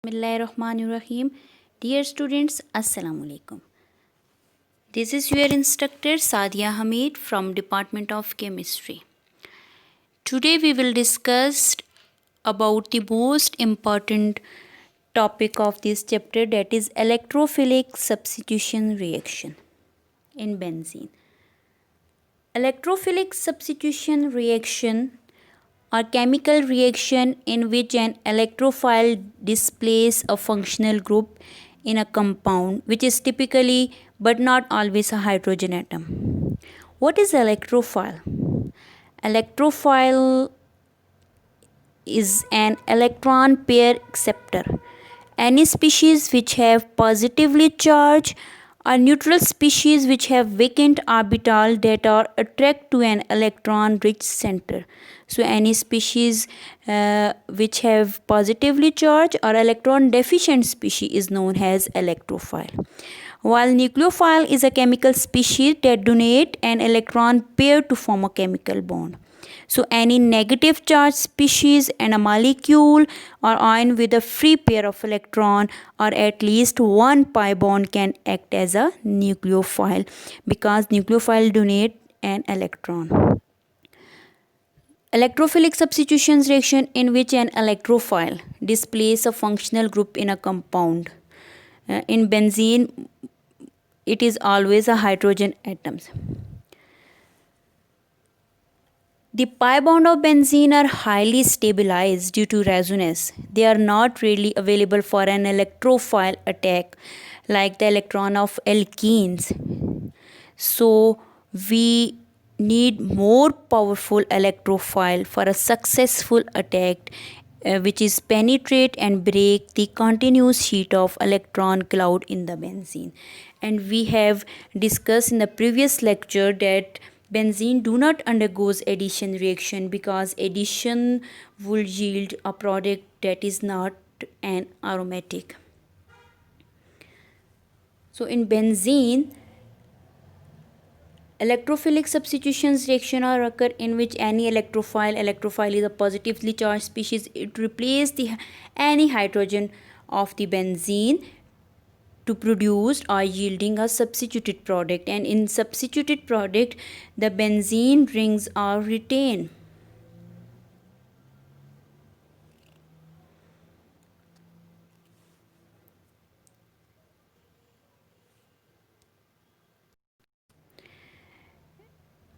Bismillahirrahmanirrahim. Dear students, Assalamu alaikum. This is your instructor Sadia Hamid from Department of Chemistry. Today we will discuss about the most important topic of this chapter, that is electrophilic substitution reaction in benzene. Electrophilic substitution reaction or chemical reaction in which an electrophile displaces a functional group in a compound, which is typically but not always a hydrogen atom. What is electrophile? Electrophile is an electron pair acceptor. Any species which have positively charged or neutral species which have vacant orbital that are attracted to an electron rich center. So any species which have positively charged or electron deficient species is known as electrophile. While nucleophile is a chemical species that donate an electron pair to form a chemical bond. So any negative charge species and a molecule or ion with a free pair of electron or at least one pi bond can act as a nucleophile, because nucleophile donate an electron. Electrophilic substitution reaction in which an electrophile displaces a functional group in a compound. In benzene, it is always a hydrogen atoms. The pi bond of benzene are highly stabilized due to resonance. They are not readily available for an electrophile attack like the electron of alkenes. So we need more powerful electrophile for a successful attack which is penetrate and break the continuous sheet of electron cloud in the benzene. And we have discussed in the previous lecture that benzene do not undergoes addition reaction because addition will yield a product that is not an aromatic. So in benzene, electrophilic substitution reaction or occur in which any electrophile is a positively charged species. It replaces any hydrogen of the benzene to produce or yielding a substituted product, and in substituted product the benzene rings are retained.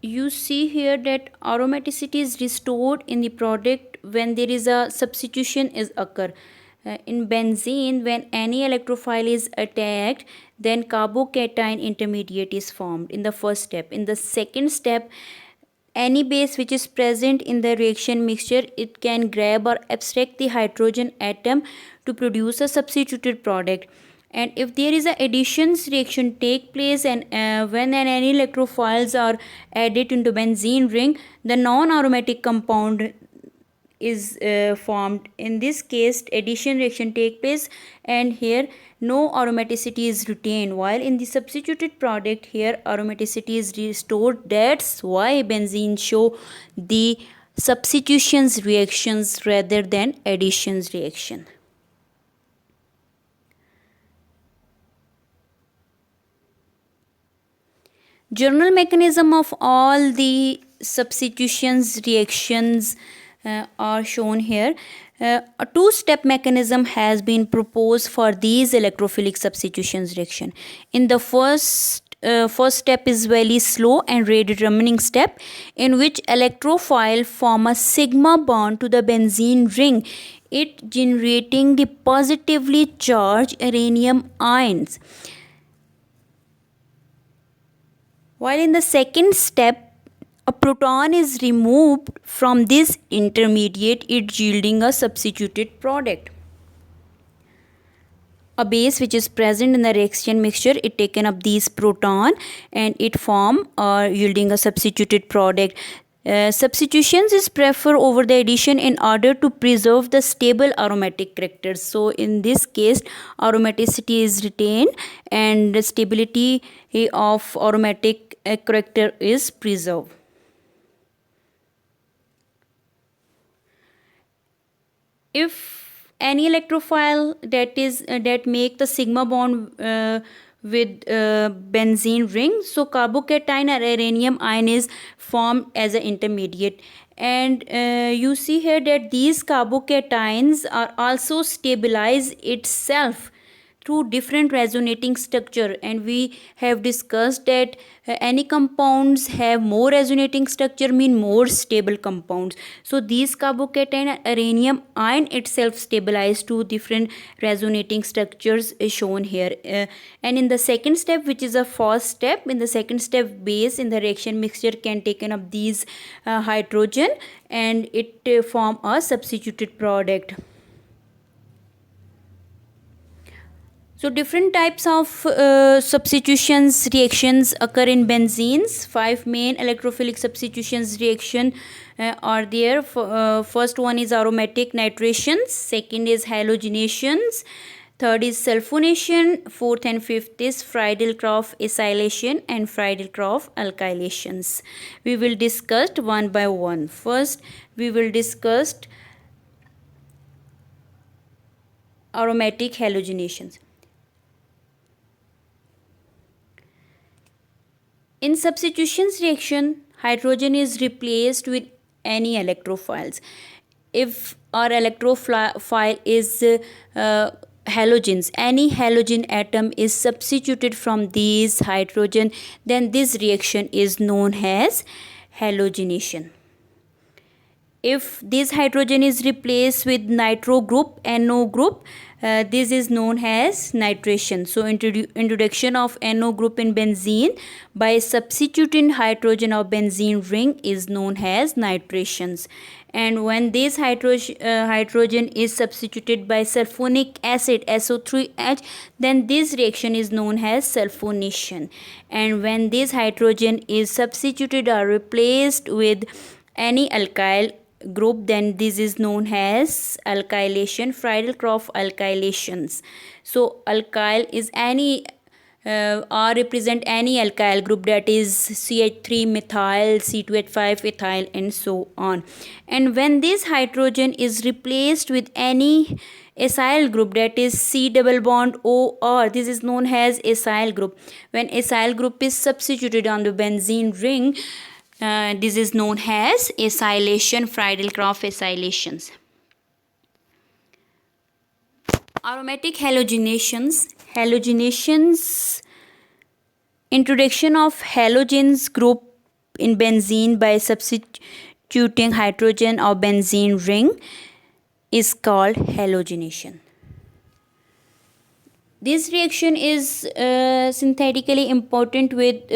You see here that aromaticity is restored in the product when there is a substitution is occur. In benzene, when any electrophile is attacked, then carbocation intermediate is formed in the first step. In the second step, any base which is present in the reaction mixture, it can grab or abstract the hydrogen atom to produce a substituted product. And if there is a addition reaction take place and when any electrophiles are added into benzene ring, the non-aromatic compound is formed. In this case, addition reaction take place and here no aromaticity is retained, while in the substituted product here aromaticity is restored. That's why benzene show the substitutions reactions rather than additions reaction. General mechanism of all the substitutions reactions are shown here. A two-step mechanism has been proposed for these electrophilic substitutions reaction. In the first step is very slow and rate determining step, in which electrophile form a sigma bond to the benzene ring, it generating the positively charged uranium ions. While in the second step, a proton is removed from this intermediate, it yielding a substituted product. A base which is present in the reaction mixture, it taken up these proton and it form yielding a substituted product. Substitutions is preferred over the addition in order to preserve the stable aromatic characters. So in this case, aromaticity is retained and the stability of aromatic character is preserved. If any electrophile that make the sigma bond with benzene ring, so carbocation or uranium ion is formed as an intermediate. And you see here that these carbocations are also stabilize itself through different resonating structure, and we have discussed that any compounds have more resonating structure mean more stable compounds. So these carbocation uranium ion itself stabilize to different resonating structures is shown here. And in the second step, which is a first step, in the second step, base in the reaction mixture can taken up these hydrogen, and it form a substituted product. So different types of substitutions reactions occur in benzenes. 5 main electrophilic substitutions reaction are there. First one is aromatic nitrations, second is halogenations, third is sulfonation, fourth and fifth is Friedel-Crafts acylation and Friedel-Crafts alkylations. We will discuss one by one. First, we will discuss aromatic halogenations. In substitutions reaction, hydrogen is replaced with any electrophiles. If our electrophile is halogens, any halogen atom is substituted from these hydrogen, then this reaction is known as halogenation. If this hydrogen is replaced with nitro group, NO group, this is known as nitration. So introduction of NO group in benzene by substituting hydrogen of benzene ring is known as nitrations. And when this hydrogen is substituted by sulfonic acid SO3H, then this reaction is known as sulfonation. And when this hydrogen is substituted or replaced with any alkyl group, then this is known as alkylation, Friedel-Crafts alkylations. So alkyl is any or represent any alkyl group, that is CH3 methyl, C2H5 ethyl, and so on. And when this hydrogen is replaced with any acyl group, that is C double bond OR, this is known as acyl group. When acyl group is substituted on the benzene ring, this is known as acylation, Friedel-Crafts acylations. Aromatic halogenations. Introduction of halogens group in benzene by substituting hydrogen or benzene ring is called halogenation. This reaction is synthetically important with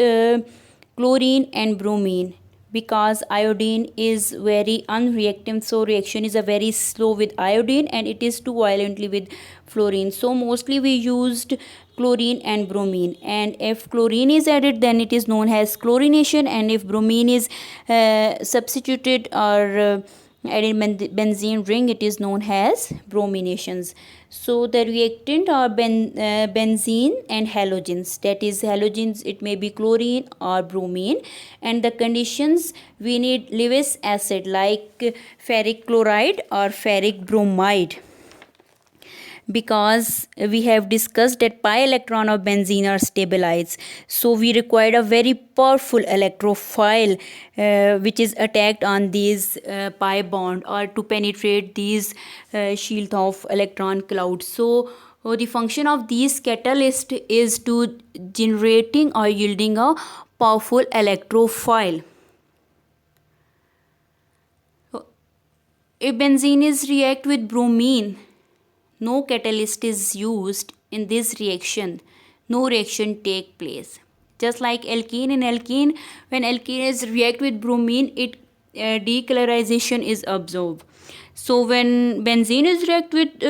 chlorine and bromine, because iodine is very unreactive, so reaction is a very slow with iodine, and it is too violently with fluorine. So mostly we used chlorine and bromine, and if chlorine is added, then it is known as chlorination, and if bromine is substituted or added benzene ring, it is known as brominations. So the reactant are benzene and halogens, that is halogens, it may be chlorine or bromine, and the conditions we need Lewis acid like ferric chloride or ferric bromide, because we have discussed that pi electron of benzene are stabilized. So we required a very powerful electrophile which is attacked on these pi bond or to penetrate these shield of electron clouds. So the function of these catalyst is to generating or yielding a powerful electrophile. If benzene is react with bromine, no catalyst is used in this reaction, no reaction take place. Just like alkene, in alkene, when alkene is react with bromine, it decolorization is observed. So when benzene is react with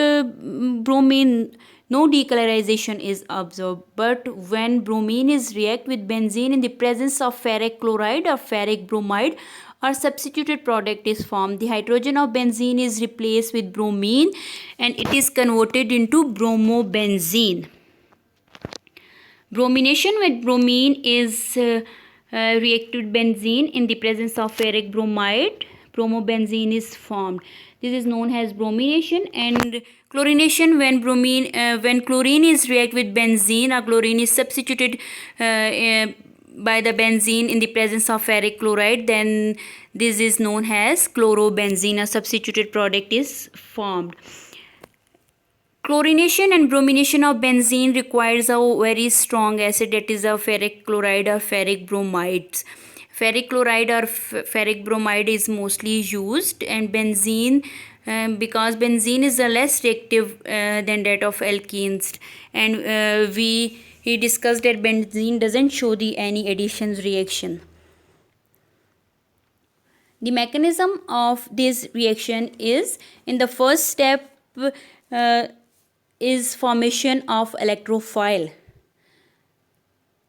bromine, no decolorization is observed. But when bromine is react with benzene in the presence of ferric chloride or ferric bromide, or substituted product is formed. The hydrogen of benzene is replaced with bromine and it is converted into bromobenzene. Bromination with bromine is reacted benzene in the presence of ferric bromide. Bromobenzene is formed. This is known as bromination. And chlorination, when chlorine is react with benzene, or chlorine is substituted by the benzene in the presence of ferric chloride, then this is known as chlorobenzene. A substituted product is formed. Chlorination and bromination of benzene requires a very strong acid, that is a ferric chloride or ferric bromides. Ferric chloride or ferric bromide is mostly used, and benzene, because benzene is less reactive than that of alkenes, and we discussed that benzene doesn't show any additions reaction. The mechanism of this reaction is, in the first step, is formation of electrophile.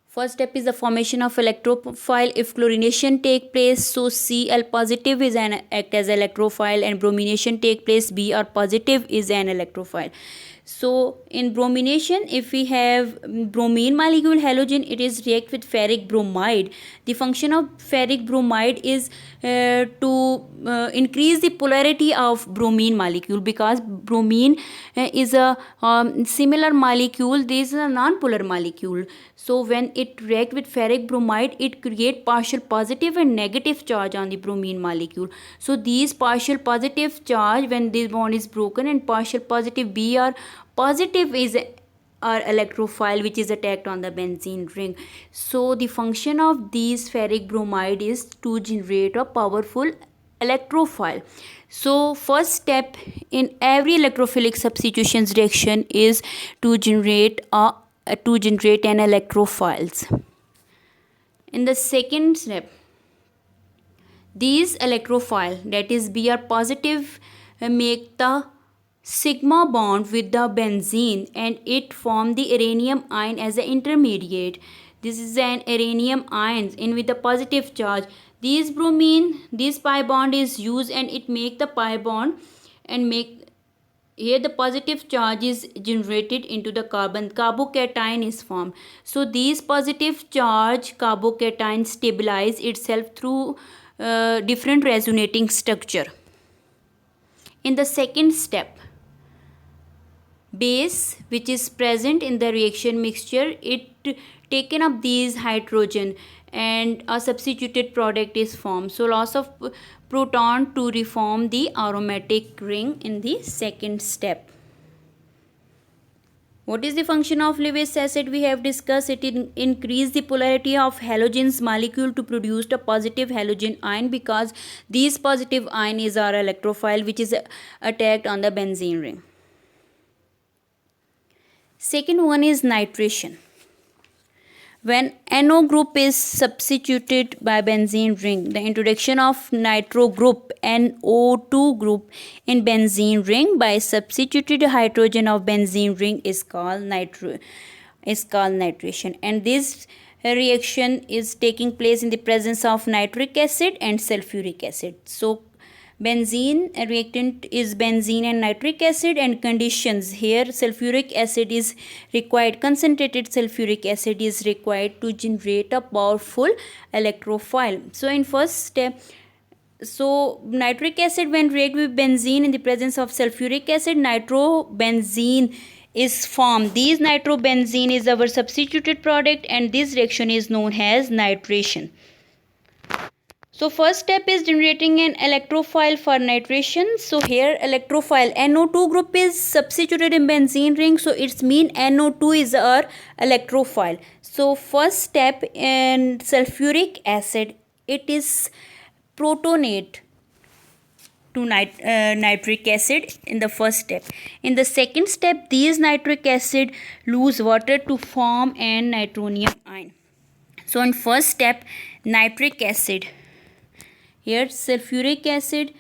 First step is the formation of electrophile. If chlorination take place, so Cl positive is an act as electrophile, and bromination take place, Br positive is an electrophile. So in bromination, if we have bromine molecule halogen, it is react with ferric bromide. The function of ferric bromide is to increase the polarity of bromine molecule, because bromine is a similar molecule. This is a non-polar molecule. So when it react with ferric bromide, it create partial positive and negative charge on the bromine molecule. So these partial positive charge, when this bond is broken, and partial positive Br positive is our electrophile, which is attacked on the benzene ring. So the function of these ferric bromide is to generate a powerful electrophile. So first step in every electrophilic substitutions reaction is to generate an electrophiles. In the second step, these electrophile, that is Br positive, make the sigma bond with the benzene, and it form the uranium ion as an intermediate. This is an uranium ion in with a positive charge. This pi bond is used, and it make the pi bond, and make here the positive charge is generated into the carbon. Carbocation is formed. So these positive charge carbocation stabilize itself through different resonating structure. In the second step, base which is present in the reaction mixture, it taken up these hydrogen, and a substituted product is formed. So loss of proton to reform the aromatic ring in the second step. What is the function of Fbise acid? We have discussed it. Increase the polarity of halogens molecule to produce a positive halogen ion, because these positive ion is our electrophile, which is attacked on the benzene ring. Second one is nitration. When NO group is substituted by benzene ring, the introduction of nitro group, NO2 group, in benzene ring by substituted hydrogen of benzene ring is called nitration. And this reaction is taking place in the presence of nitric acid and sulfuric acid. So benzene reactant is benzene and nitric acid, and conditions here sulfuric acid is required, concentrated sulfuric acid is required to generate a powerful electrophile. So in first step, so nitric acid when react with benzene in the presence of sulfuric acid, nitrobenzene is formed. These nitrobenzene is our substituted product, and this reaction is known as nitration. So first step is generating an electrophile for nitration. So here electrophile NO2 group is substituted in benzene ring, so it's mean NO2 is our electrophile. So first step in sulfuric acid, it is protonate to nitric acid in the first step. In the second step, these nitric acid lose water to form an nitronium ion. So in first step, nitric acid, here sulfuric acid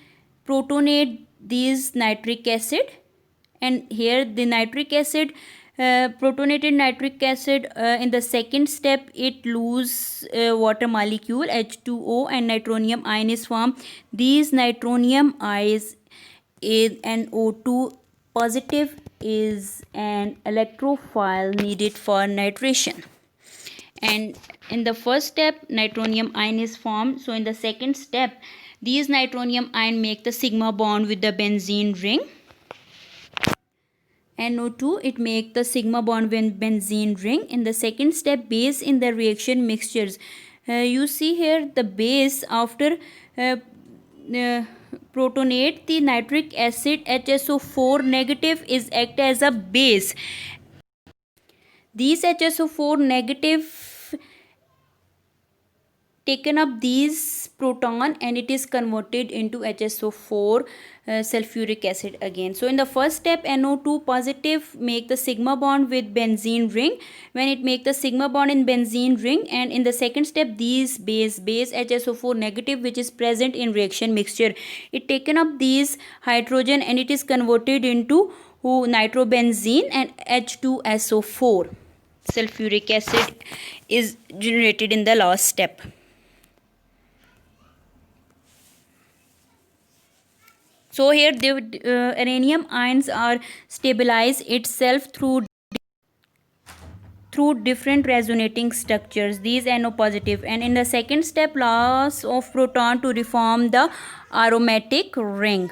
protonate these nitric acid, and here the nitric acid protonated nitric acid in the second step, it lose water molecule H2O, and nitronium ion is formed. These nitronium ions is NO2 positive is an electrophile needed for nitration. And in the first step, nitronium ion is formed. So in the second step, These nitronium ion make the sigma bond with the benzene ring. NO2, it make the sigma bond with benzene ring. In the second step, base in the reaction mixtures. You see here the base after protonate the nitric acid HSO4 negative is act as a base. These HSO4 negative taken up these proton and it is converted into HSO4 sulfuric acid again. So in the first step, NO2 positive make the sigma bond with benzene ring when it make the sigma bond in benzene ring, and in the second step these base HSO4 negative which is present in reaction mixture, it taken up these hydrogen and it is converted into nitrobenzene and H2SO4 sulfuric acid is generated in the last step. So here the uranium ions are stabilize itself through different resonating structures, these NO positive, and in the second step loss of proton to reform the aromatic ring.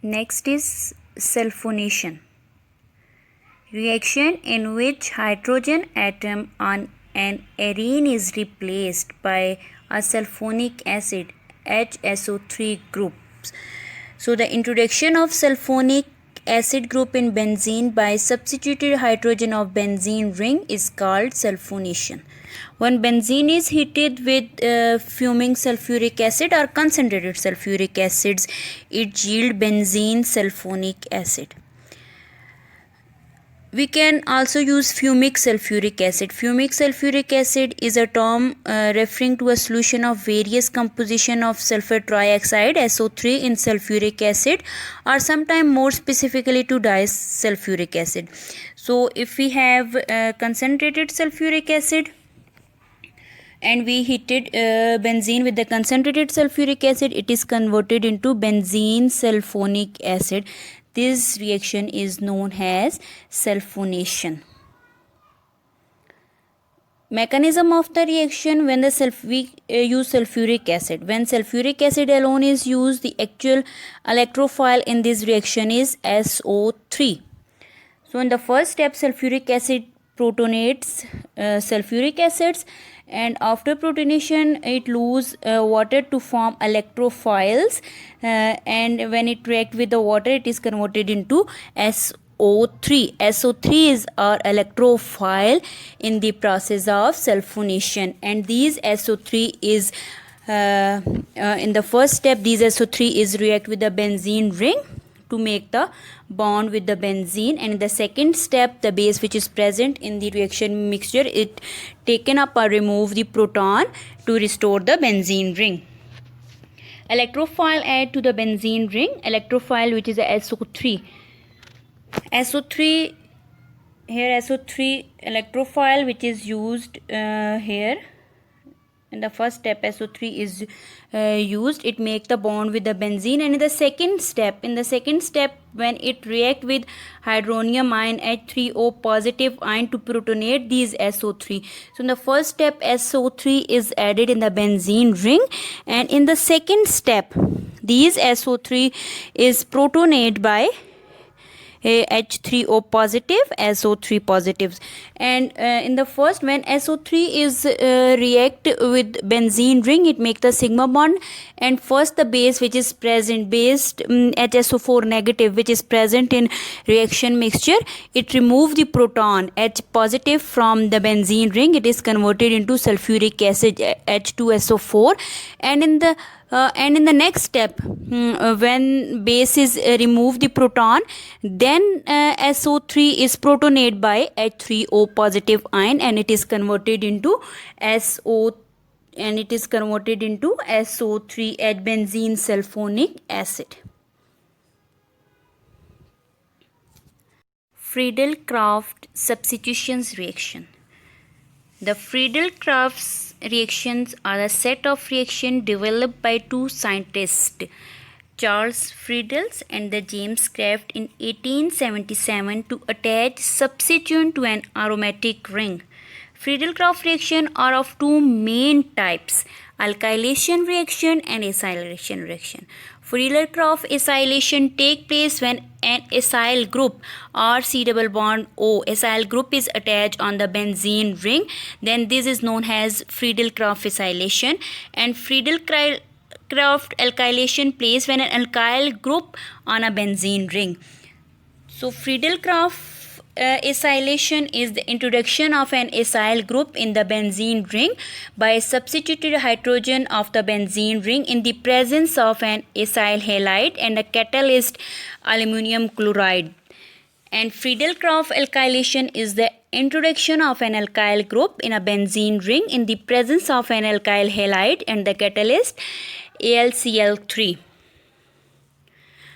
Next is sulfonation, reaction in which hydrogen atom on an arene is replaced by a sulfonic acid HSO3 groups. So the introduction of sulfonic acid group in benzene by substituted hydrogen of benzene ring is called sulfonation. When benzene is heated with fuming sulfuric acid or concentrated sulfuric acids, it yield benzene sulfonic acid. We can also use fumic sulfuric acid. Fumic sulfuric acid is a term referring to a solution of various composition of sulfur trioxide SO3 in sulfuric acid, or sometimes more specifically to disulfuric acid. So if we have concentrated sulfuric acid and we heated benzene with the concentrated sulfuric acid, it is converted into benzene sulfonic acid. This reaction is known as sulfonation. Mechanism of the reaction when we use sulfuric acid. When sulfuric acid alone is used, the actual electrophile in this reaction is SO3. So in the first step, sulfuric acid protonates sulfuric acids, and after protonation it lose water to form electrophiles, and when it react with the water it is converted into SO3. SO3 is our electrophile in the process of sulfonation, and these SO3 is in the first step these SO3 is react with the benzene ring to make the bond with the benzene, and in the second step the base which is present in the reaction mixture, it taken up or remove the proton to restore the benzene ring. Electrophile add to the benzene ring, electrophile which is a SO3. SO3 here, SO3 electrophile which is used here. In the first step SO3 is used, it make the bond with the benzene, and in the second step when it react with hydronium ion H3O positive ion to protonate these SO3. So in the first step SO3 is added in the benzene ring, and in the second step these SO3 is protonate by H3O positive, SO3 positives, and in the first when SO3 is react with benzene ring, it make the sigma bond, and first the base which is present HSO4 negative which is present in reaction mixture, it remove the proton H positive from the benzene ring, it is converted into sulfuric acid H2SO4, and in the next step when base is remove the proton, then SO3 is protonate by H3O positive ion, and it is converted into SO3 at benzene sulfonic acid. Friedel-Crafts substitutions reaction. The Friedel-Crafts reactions are a set of reactions developed by two scientists, Charles Friedel and the James Kraft, in 1877 to attach substituent to an aromatic ring. Friedel-Crafts reaction are of two main types, alkylation reaction and acylation reaction. Friedel-Crafts acylation take place when an acyl group RC double bond O acyl group is attached on the benzene ring. Then this is known as Friedel-Crafts acylation. And Friedel-Crafts alkylation place when an alkyl group on a benzene ring. So Friedel-Crafts acylation is the introduction of an acyl group in the benzene ring by substituted hydrogen of the benzene ring in the presence of an acyl halide and a catalyst aluminum chloride. And Friedel-Crafts alkylation is the introduction of an alkyl group in a benzene ring in the presence of an alkyl halide and the catalyst AlCl3.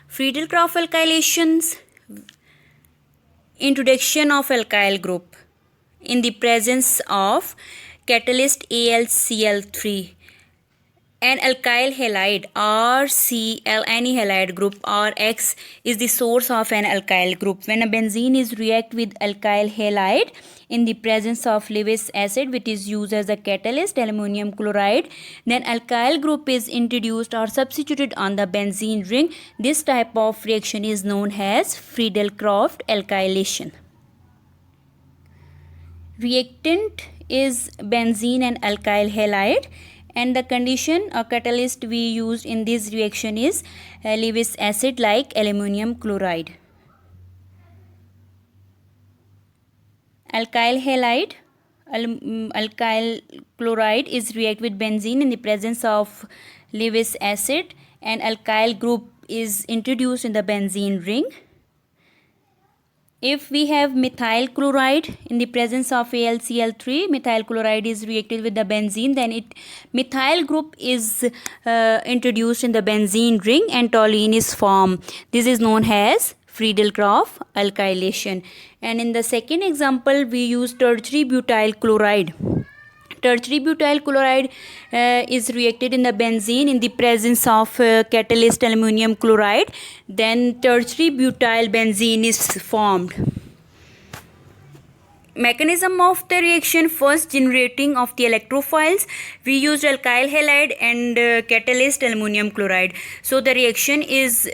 Friedel-Crafts alkylations introduction of alkyl group in the presence of catalyst AlCl3. An alkyl halide RCl, any halide group Rx is the source of an alkyl group. When a benzene is react with alkyl halide in the presence of Lewis acid, which is used as a catalyst aluminum chloride, then alkyl group is introduced or substituted on the benzene ring. This type of reaction is known as Friedel-Crafts alkylation. Reactant is benzene and alkyl halide, and the condition or catalyst we used in this reaction is Lewis acid like aluminum chloride. Alkyl halide, alkyl chloride is react with benzene in the presence of Lewis acid, and alkyl group is introduced in the benzene ring. If we have methyl chloride in the presence of AlCl3, methyl chloride is reacted with the benzene, then methyl group is introduced in the benzene ring and toluene is formed. This is known as Friedel-Crafts alkylation. And in the second example, we use tertiary butyl chloride. Tertiary butyl chloride is reacted in the benzene in the presence of catalyst aluminum chloride. Then tertiary butyl benzene is formed. Mechanism of the reaction: first, generating of the electrophiles. We used alkyl halide and catalyst aluminum chloride. So the reaction is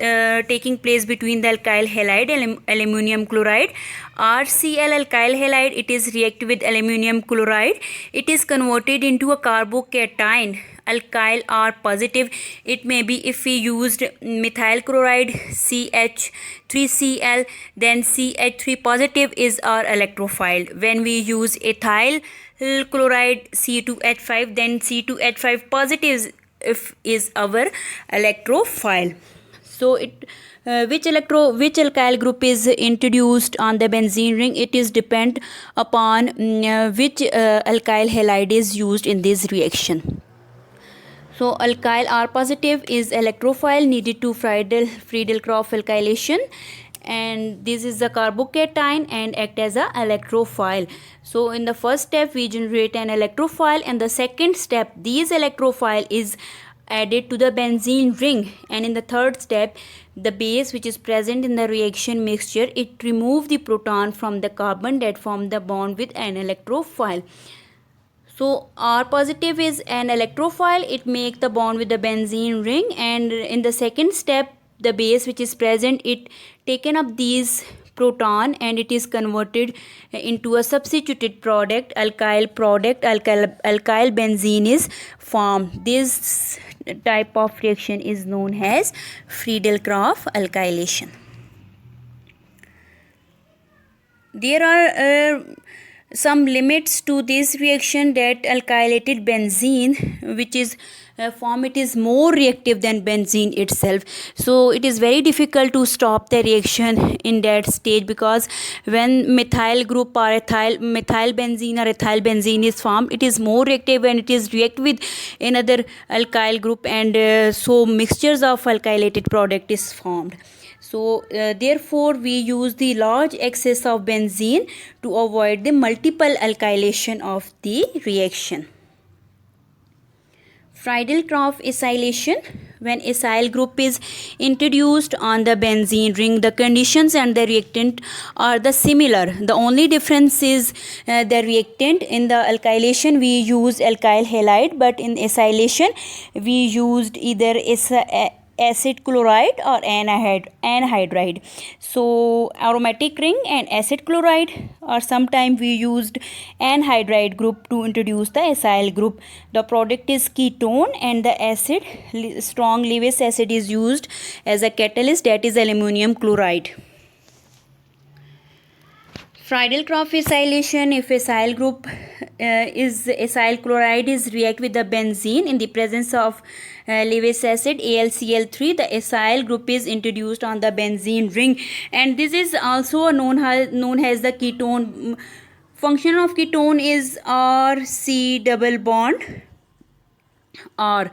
taking place between the alkyl halide and aluminum chloride. RCl alkyl halide, it is reacted with aluminum chloride. It is converted into a carbocation alkyl R positive. It may be if we used methyl chloride CH3Cl, then CH3 positive is our electrophile. When we use ethyl chloride C2H5, then C2H5 positive is our electrophile. So which alkyl group is introduced on the benzene ring, it is depend upon which alkyl halide is used in this reaction. So alkyl R positive is electrophile needed to Friedel-Crafts alkylation, and this is the carbocation and act as a electrophile. So in the first step we generate an electrophile, and the second step these electrophile is added to the benzene ring, and in the third step the base which is present in the reaction mixture, it remove the proton from the carbon that form the bond with an electrophile. So R positive is an electrophile, it make the bond with the benzene ring, and in the second step the base which is present, it taken up these proton and it is converted into a substituted product, alkyl benzene is formed. This type of reaction is known as Friedel-Crafts alkylation. There are some limits to this reaction, that alkylated benzene which is form, it is more reactive than benzene itself. So it is very difficult to stop the reaction in that stage, because when methyl group or methyl benzene or ethyl benzene is formed, it is more reactive when it is react with another alkyl group, and so mixtures of alkylated product is formed. So therefore we use the large excess of benzene to avoid the multiple alkylation of the reaction. Friedel-Crafts acylation. When acyl group is introduced on the benzene ring, the conditions and the reactant are the similar. The only difference is the reactant. In the alkylation we use alkyl halide, but in acylation we used either acid chloride or anhydride. So aromatic ring and acid chloride, or sometimes we used anhydride group to introduce the acyl group. The product is ketone, and the acid, strong Lewis acid, is used as a catalyst, that is aluminum chloride. Friedel-Crafts acylation. If acyl group acyl chloride is react with the benzene in the presence of Lewis acid AlCl3, the acyl group is introduced on the benzene ring, and this is also known as the ketone. Function of ketone is R-C double bond, or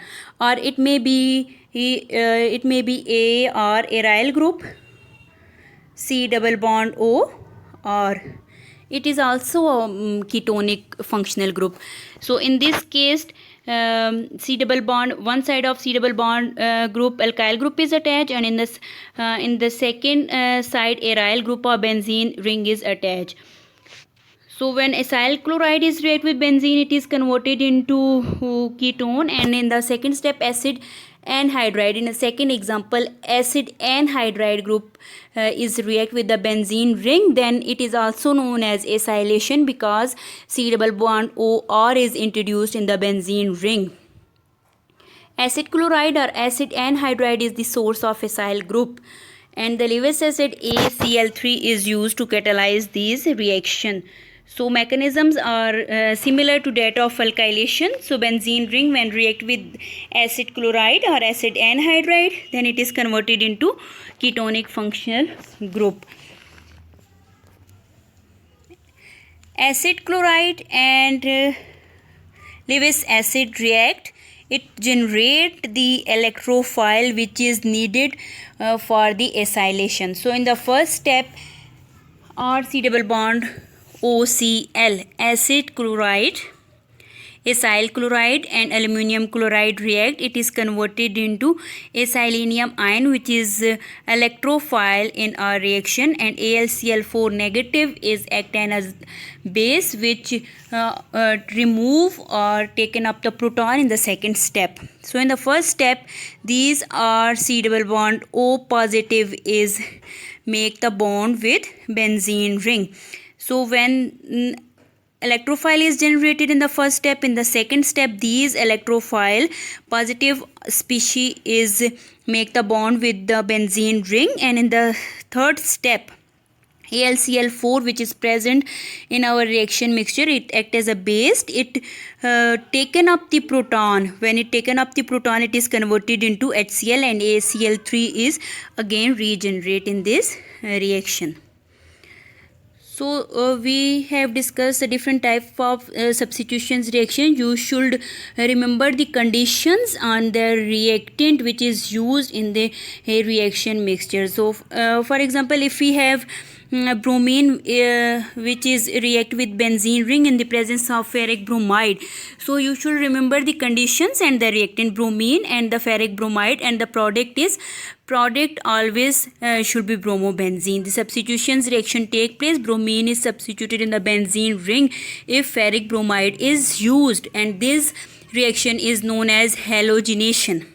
it may be A or aryl group, C double bond O, or it is also a ketonic functional group. So in this case, C double bond, one side of C double bond group, alkyl group, is attached, and in the second side aryl group or benzene ring is attached. So when acyl chloride is react with benzene, it is converted into ketone, and in the second step acid anhydride, in the second example acid anhydride group is react with the benzene ring, then it is also known as acylation, because C double bond OR is introduced in the benzene ring. Acid chloride or acid anhydride is the source of acyl group, and the Lewis acid ACl3 is used to catalyze these reactions. So mechanisms are similar to that of alkylation. So benzene ring, when react with acid chloride or acid anhydride, then it is converted into ketonic functional group. Acid chloride and Lewis acid react. It generate the electrophile which is needed for the acylation. So in the first step, RC double bond OCl, acid chloride, acyl chloride and aluminum chloride react. It is converted into acylinium ion, which is electrophile in our reaction, and AlCl4 negative is act as base, which remove or taken up the proton in the second step. So in the first step, these are C double bond O positive is make the bond with benzene ring. So when electrophile is generated in the first step, in the second step these electrophile positive species is make the bond with the benzene ring, and in the third step AlCl4, which is present in our reaction mixture, it act as a base. It taken up the proton. When it taken up the proton, it is converted into HCl, and ACl3 is again regenerate in this reaction. So we have discussed the different type of substitutions reaction. You should remember the conditions on the reactant which is used in the reaction mixture. So for example, if we have bromine which is react with benzene ring in the presence of ferric bromide, so you should remember the conditions and the reactant bromine and the ferric bromide, and the product always should be bromobenzene. The substitutions reaction take place. Bromine is substituted in the benzene ring if ferric bromide is used, and this reaction is known as halogenation.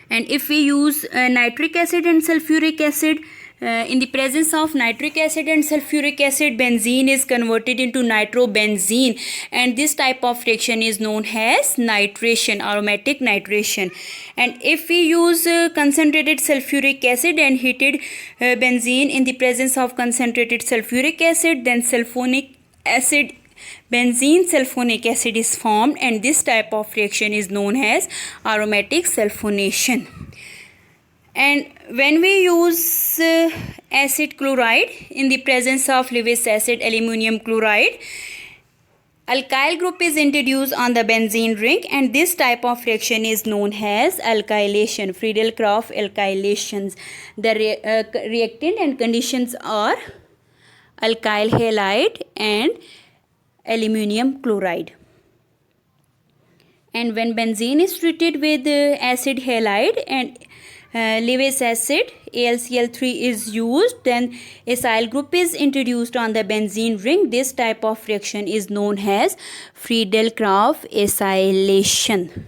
And if we use nitric acid and sulfuric acid, in the presence of nitric acid and sulfuric acid, benzene is converted into nitrobenzene, and this type of reaction is known as nitration, aromatic nitration. And if we use concentrated sulfuric acid and heated benzene in the presence of concentrated sulfuric acid, then sulfonic acid, benzene sulfonic acid is formed, and this type of reaction is known as aromatic sulfonation. And when we use acid chloride in the presence of Lewis acid aluminum chloride, alkyl group is introduced on the benzene ring, and this type of reaction is known as alkylation, Friedel-Crafts alkylations. The reactant and conditions are alkyl halide and aluminum chloride. And when benzene is treated with acid halide and Lewis acid, AlCl3 is used, then acyl group is introduced on the benzene ring. This type of reaction is known as Friedel-Crafts acylation.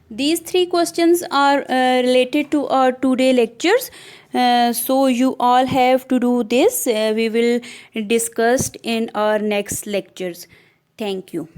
These three questions are related to our today lectures. So you all have to do this. We will discuss in our next lectures. Thank you.